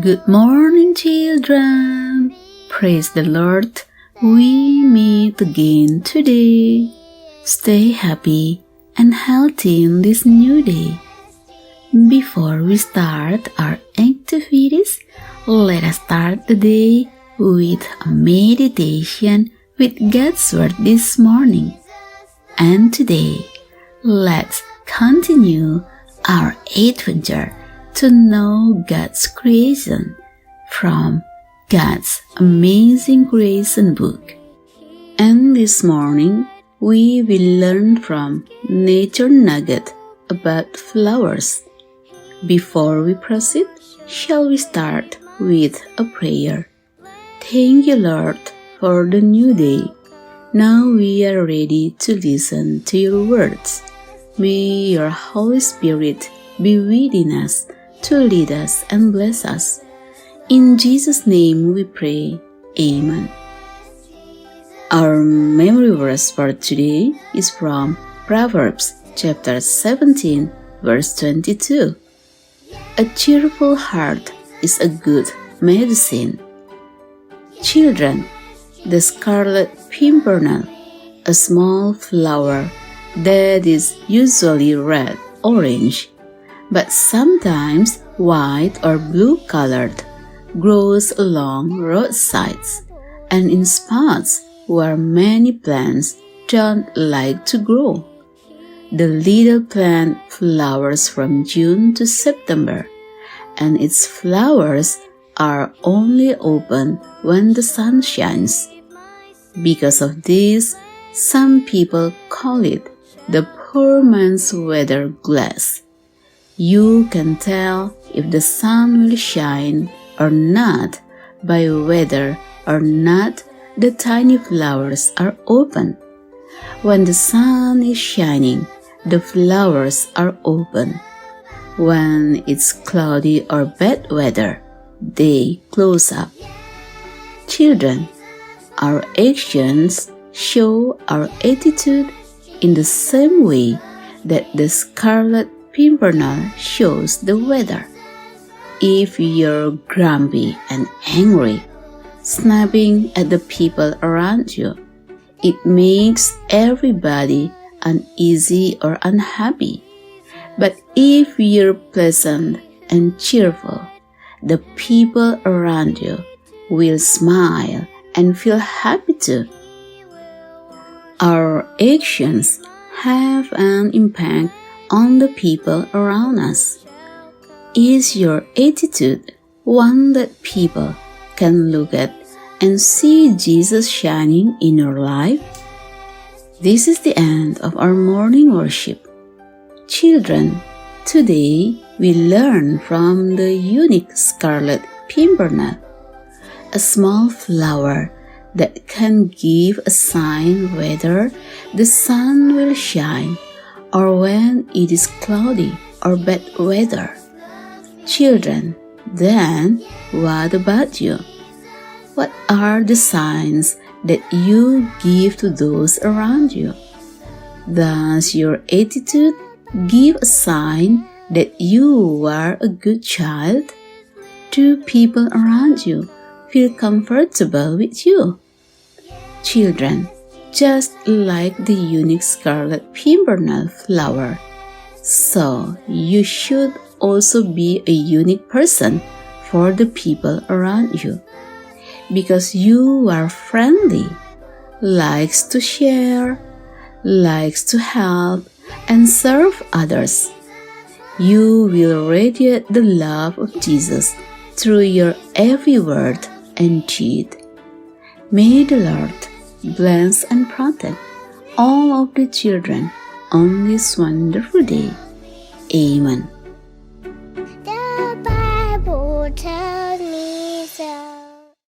Good morning, children. Praise the Lord. We meet again today. Stay happy and healthy in this new day. Before we start our activities, let us start the day with a meditation with God's Word this morning. And today, let's continue our adventure to know God's creation from God's Amazing Creation book. And this morning, we will learn from Nature Nugget about flowers. Before we proceed, shall we start with a prayer? Thank you, Lord, for the new day. Now we are ready to listen to your words. May your Holy Spirit be within us to lead us and bless us. In Jesus' name we pray. Amen. Our memory verse for today is from Proverbs chapter 17, verse 22. A cheerful heart is a good medicine. Children, the scarlet pimpernel, a small flower that is usually red-orange, but sometimes white or blue-colored, grows along roadsides and in spots where many plants don't like to grow. The little plant flowers from June to September, and its flowers are only open when the sun shines. Because of this, some people call it the poor man's weather glass. You can tell if the sun will shine or not by whether or not the tiny flowers are open. When the sun is shining, the flowers are open. When it's cloudy or bad weather, they close up. Children, our actions show our attitude in the same way that the scarlet pimpernel shows the weather. If you're grumpy and angry, snapping at the people around you, it makes everybody uneasy or unhappy. But if you're pleasant and cheerful, the people around you will smile and feel happy too. Our actions have an impact on the people around us. Is your attitude one that people can look at and see Jesus shining in your life? This is the end of our morning worship. Children, today we learn from the unique scarlet pimpernel, a small flower that can give a sign whether the sun will shine or when it is cloudy or bad weather. Children, then what about you? What are the signs that you give to those around you? Does your attitude give a sign that you are a good child? Do people around you feel comfortable with you? Children, just like the unique scarlet pimpernel flower, so you should also be a unique person for the people around you. Because you are friendly, likes to share, likes to help and serve others, you will radiate the love of Jesus through your every word and deed. May the Lord bless and protect all of the children on this wonderful day. Amen. The Bible tells